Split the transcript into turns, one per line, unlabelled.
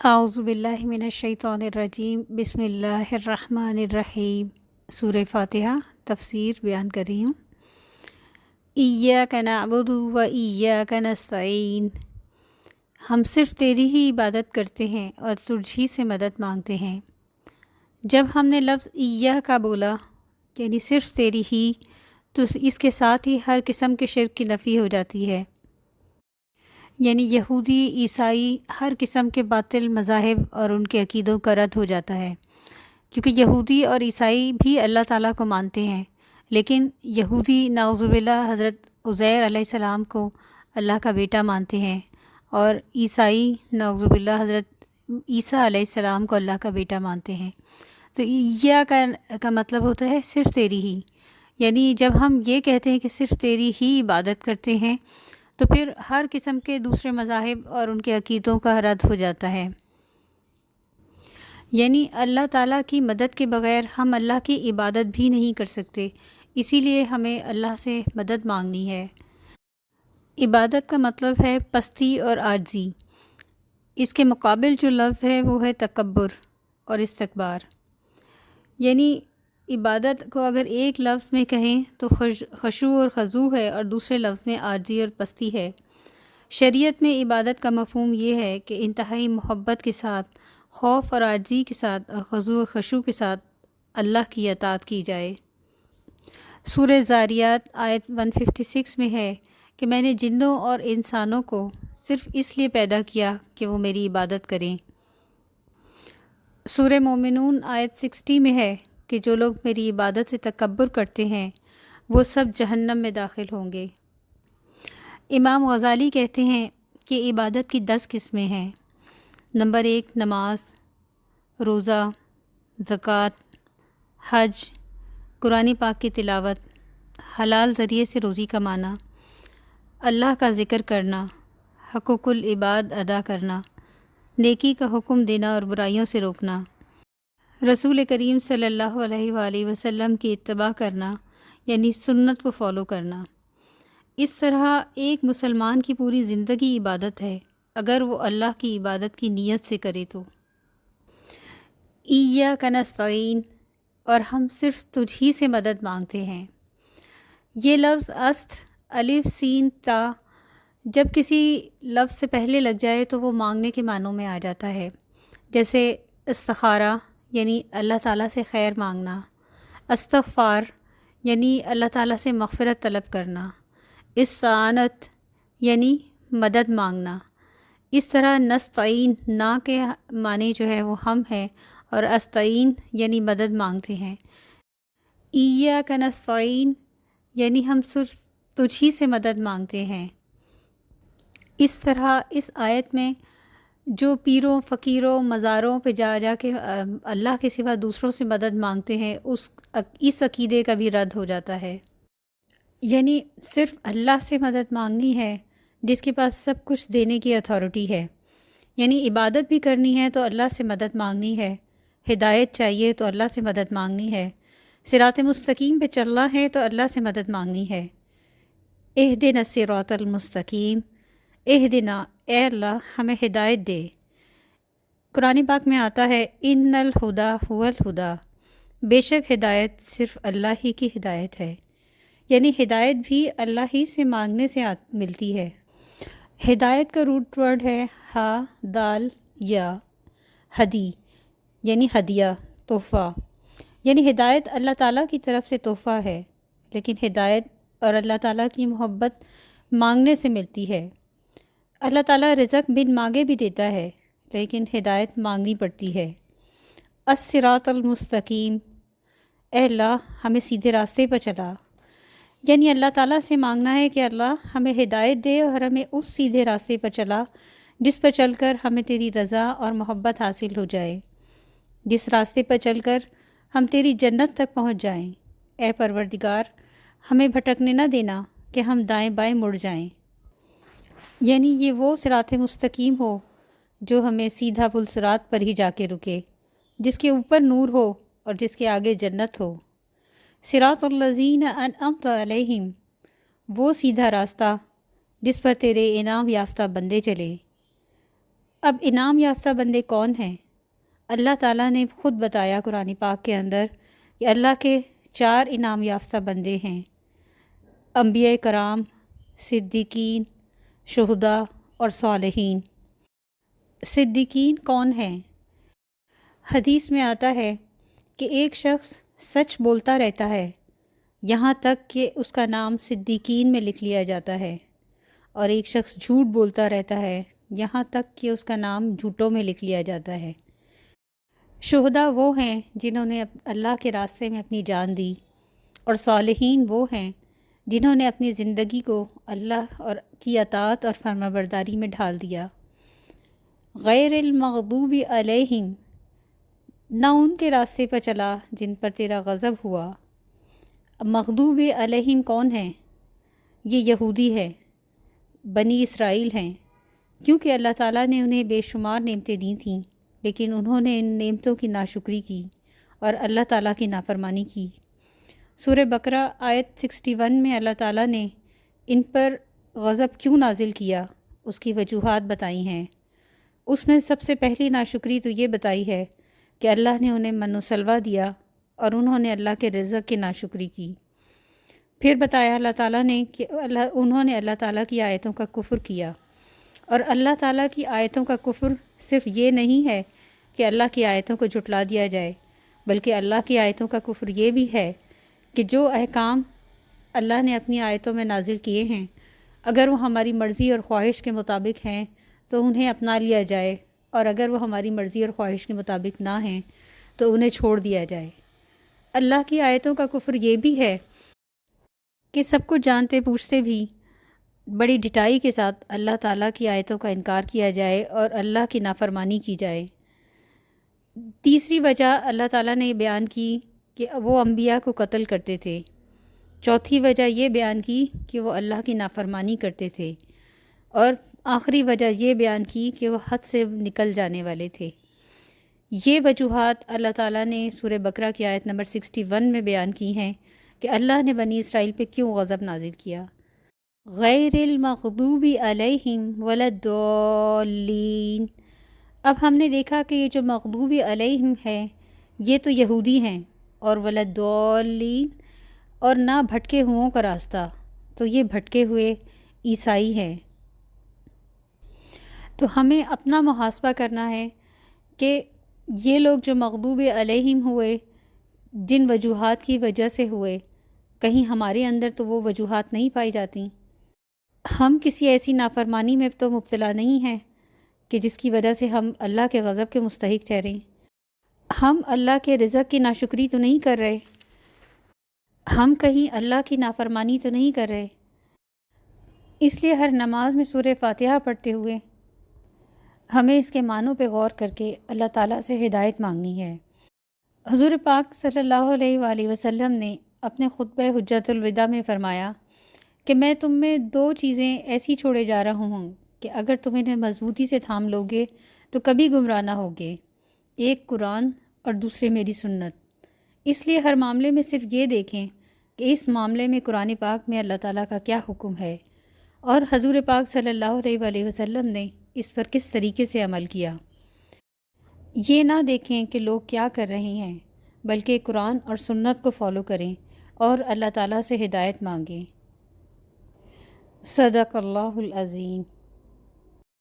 اعوذ باللہ من الشیطان الرجیم بسم اللہ الرحمن الرحیم۔ سورہ فاتحہ تفسیر بیان کر رہی ہوں۔ ایاک نعبد و ایاک نستعین، ہم صرف تیری ہی عبادت کرتے ہیں اور تجھ ہی سے مدد مانگتے ہیں۔ جب ہم نے لفظ ایاک کا بولا یعنی صرف تیری ہی، تو اس کے ساتھ ہی ہر قسم کے شرک کی نفی ہو جاتی ہے، یعنی یہودی، عیسائی، ہر قسم کے باطل مذاہب اور ان کے عقیدوں کا رد ہو جاتا ہے، کیونکہ یہودی اور عیسائی بھی اللہ تعالیٰ کو مانتے ہیں، لیکن یہودی نعوذ باللہ حضرت عزیر علیہ السلام کو اللہ کا بیٹا مانتے ہیں، اور عیسائی نعوذ باللہ حضرت عیسیٰ علیہ السلام کو اللہ کا بیٹا مانتے ہیں۔ تو یا کا مطلب ہوتا ہے صرف تیری ہی، یعنی جب ہم یہ کہتے ہیں کہ صرف تیری ہی عبادت کرتے ہیں تو پھر ہر قسم کے دوسرے مذاہب اور ان کے عقیدوں کا رد ہو جاتا ہے، یعنی اللہ تعالیٰ کی مدد کے بغیر ہم اللہ کی عبادت بھی نہیں کر سکتے، اسی لیے ہمیں اللہ سے مدد مانگنی ہے۔ عبادت کا مطلب ہے پستی اور عاجزی، اس کے مقابل جو لفظ ہے وہ ہے تکبر اور استکبار، یعنی عبادت کو اگر ایک لفظ میں کہیں تو خشوع اور خضوع ہے، اور دوسرے لفظ میں عاجزی اور پستی ہے۔ شریعت میں عبادت کا مفہوم یہ ہے کہ انتہائی محبت کے ساتھ، خوف اور عاجزی کے ساتھ اور خضوع اور خشوع کے ساتھ اللہ کی اطاعت کی جائے۔ سورہ ذاریات آیت 156 میں ہے کہ میں نے جنوں اور انسانوں کو صرف اس لیے پیدا کیا کہ وہ میری عبادت کریں۔ سورہ مومنون آیت 60 میں ہے کہ جو لوگ میری عبادت سے تکبر کرتے ہیں وہ سب جہنم میں داخل ہوں گے۔ امام غزالی کہتے ہیں کہ عبادت کی 10 قسمیں ہیں۔ نمبر 1 نماز، روزہ، زکوٰۃ، حج، قرآن پاک کی تلاوت، حلال ذریعے سے روزی کمانا، اللہ کا ذکر کرنا، حقوق العباد ادا کرنا، نیکی کا حکم دینا اور برائیوں سے روکنا، رسول کریم صلی اللہ علیہ وآلہ وسلم کی اتباع کرنا یعنی سنت کو فالو کرنا۔ اس طرح ایک مسلمان کی پوری زندگی عبادت ہے اگر وہ اللہ کی عبادت کی نیت سے کرے تو۔ ایاک نستعین، اور ہم صرف تجھ ہی سے مدد مانگتے ہیں۔ یہ لفظ است، الف، سین، تا جب کسی لفظ سے پہلے لگ جائے تو وہ مانگنے کے معنوں میں آ جاتا ہے، جیسے استخارہ یعنی اللہ تعالیٰ سے خیر مانگنا، استغفار یعنی اللہ تعالیٰ سے مغفرت طلب کرنا، استعانت یعنی مدد مانگنا۔ اس طرح نستعین، نا کے معنی جو ہے وہ ہم ہے، اور استعین یعنی مدد مانگتے ہیں۔ ایاک نستعین یعنی ہم صرف تجھ ہی سے مدد مانگتے ہیں۔ اس طرح اس آیت میں جو پیروں، فقیروں، مزاروں پہ جا جا کے اللہ کے سوا دوسروں سے مدد مانگتے ہیں اس عقیدے کا بھی رد ہو جاتا ہے، یعنی صرف اللہ سے مدد مانگنی ہے جس کے پاس سب کچھ دینے کی اتھارٹی ہے، یعنی عبادت بھی کرنی ہے تو اللہ سے مدد مانگنی ہے، ہدایت چاہیے تو اللہ سے مدد مانگنی ہے، صراط مستقیم پہ چلنا ہے تو اللہ سے مدد مانگنی ہے۔ اہدنا الصراط المستقیم، اہدنا، اے اللہ ہمیں ہدایت دے۔ قرآن پاک میں آتا ہے ان الہدی هو الہدی، بے شک ہدایت صرف اللہ ہی کی ہدایت ہے، یعنی ہدایت بھی اللہ ہی سے مانگنے سے ملتی ہے۔ ہدایت کا روٹ ورڈ ہے ہا دال یا، ہدی یعنی ہدیہ، تحفہ، یعنی ہدایت اللہ تعالیٰ کی طرف سے تحفہ ہے، لیکن ہدایت اور اللہ تعالیٰ کی محبت مانگنے سے ملتی ہے۔ اللہ تعالیٰ رزق بن مانگے بھی دیتا ہے، لیکن ہدایت مانگنی پڑتی ہے۔ الصراط المستقیم، اے اللہ ہمیں سیدھے راستے پر چلا، یعنی اللہ تعالیٰ سے مانگنا ہے کہ اللہ ہمیں ہدایت دے اور ہمیں اس سیدھے راستے پر چلا جس پر چل کر ہمیں تیری رضا اور محبت حاصل ہو جائے، جس راستے پر چل کر ہم تیری جنت تک پہنچ جائیں۔ اے پروردگار ہمیں بھٹکنے نہ دینا کہ ہم دائیں بائیں مڑ جائیں، یعنی یہ وہ صراط مستقیم ہو جو ہمیں سیدھا پل صراط پر ہی جا کے رکے، جس کے اوپر نور ہو اور جس کے آگے جنت ہو۔ صراط الذین انعمت علیہم، وہ سیدھا راستہ جس پر تیرے انعام یافتہ بندے چلے۔ اب انعام یافتہ بندے کون ہیں؟ اللہ تعالیٰ نے خود بتایا قرآن پاک کے اندر کہ اللہ کے 4 انعام یافتہ بندے ہیں: انبیاء کرام، صدیقین، شہداء اور صالحین۔ صدیقین کون ہیں؟ حدیث میں آتا ہے کہ ایک شخص سچ بولتا رہتا ہے یہاں تک کہ اس کا نام صدیقین میں لکھ لیا جاتا ہے، اور ایک شخص جھوٹ بولتا رہتا ہے یہاں تک کہ اس کا نام جھوٹوں میں لکھ لیا جاتا ہے۔ شہداء وہ ہیں جنہوں نے اللہ کے راستے میں اپنی جان دی، اور صالحین وہ ہیں جنہوں نے اپنی زندگی کو اللہ اور کی اطاعت اور فرمانبرداری میں ڈھال دیا۔ غیر المغضوب علیہم، نہ ان کے راستے پر چلا جن پر تیرا غضب ہوا۔ مغضوب علیہم کون ہیں؟ یہ یہودی ہے، بنی اسرائیل ہیں، کیونکہ اللہ تعالیٰ نے انہیں بے شمار نعمتیں دی تھیں، لیکن انہوں نے ان نعمتوں کی ناشکری کی اور اللہ تعالیٰ کی نافرمانی کی۔ سورہ بقرہ آیت 61 میں اللہ تعالیٰ نے ان پر غضب کیوں نازل کیا اس کی وجوہات بتائی ہیں۔ اس میں سب سے پہلی ناشکری تو یہ بتائی ہے کہ اللہ نے انہیں من و سلوہ دیا اور انہوں نے اللہ کے رزق کی ناشکری کی۔ پھر بتایا اللہ تعالیٰ نے کہ انہوں نے اللہ تعالیٰ کی آیتوں کا کفر کیا، اور اللہ تعالیٰ کی آیتوں کا کفر صرف یہ نہیں ہے کہ اللہ کی آیتوں کو جھٹلا دیا جائے، بلکہ اللہ کی آیتوں کا کفر یہ بھی ہے کہ جو احکام اللہ نے اپنی آیتوں میں نازل کیے ہیں اگر وہ ہماری مرضی اور خواہش کے مطابق ہیں تو انہیں اپنا لیا جائے، اور اگر وہ ہماری مرضی اور خواہش کے مطابق نہ ہیں تو انہیں چھوڑ دیا جائے۔ اللہ کی آیتوں کا کفر یہ بھی ہے کہ سب کچھ جانتے پوچھتے بھی بڑی ڈٹائی کے ساتھ اللہ تعالیٰ کی آیتوں کا انکار کیا جائے اور اللہ کی نافرمانی کی جائے۔ تیسری وجہ اللہ تعالیٰ نے بیان کی کہ وہ انبیاء کو قتل کرتے تھے۔ چوتھی وجہ یہ بیان کی کہ وہ اللہ کی نافرمانی کرتے تھے، اور آخری وجہ یہ بیان کی کہ وہ حد سے نکل جانے والے تھے۔ یہ وجوہات اللہ تعالیٰ نے سورہ بقرہ کی آیت نمبر 61 میں بیان کی ہیں کہ اللہ نے بنی اسرائیل پہ کیوں غضب نازل کیا۔ غیر المغضوب علیہم ولا الضالین۔ اب ہم نے دیکھا کہ یہ جو مغضوب علیہم ہے یہ تو یہودی ہیں، اور ولا الضالین اور نہ بھٹکے ہوئوں کا راستہ، تو یہ بھٹکے ہوئے عیسائی ہیں۔ تو ہمیں اپنا محاسبہ کرنا ہے کہ یہ لوگ جو مغضوب علیہم ہوئے جن وجوہات کی وجہ سے ہوئے، کہیں ہمارے اندر تو وہ وجوہات نہیں پائی جاتی؟ ہم کسی ایسی نافرمانی میں تو مبتلا نہیں ہیں کہ جس کی وجہ سے ہم اللہ کے غضب کے مستحق ٹھہریں؟ ہم اللہ کے رزق کی ناشکری تو نہیں کر رہے؟ ہم کہیں اللہ کی نافرمانی تو نہیں کر رہے؟ اس لیے ہر نماز میں سورہ فاتحہ پڑھتے ہوئے ہمیں اس کے معنوں پہ غور کر کے اللہ تعالیٰ سے ہدایت مانگنی ہے۔ حضور پاک صلی اللہ علیہ وآلہ وسلم نے اپنے خطبہ حجۃ الوداع میں فرمایا کہ میں تم میں 2 چیزیں ایسی چھوڑے جا رہا ہوں کہ اگر تم انہیں مضبوطی سے تھام لوگے تو کبھی گمراہ نہ ہوگے، ایک قرآن اور دوسرے میری سنت۔ اس لیے ہر معاملے میں صرف یہ دیکھیں کہ اس معاملے میں قرآن پاک میں اللہ تعالیٰ کا کیا حکم ہے، اور حضور پاک صلی اللہ علیہ وآلہ وسلم نے اس پر کس طریقے سے عمل کیا۔ یہ نہ دیکھیں کہ لوگ کیا کر رہے ہیں، بلکہ قرآن اور سنت کو فالو کریں اور اللہ تعالیٰ سے ہدایت مانگیں۔ صدق اللہ العظیم۔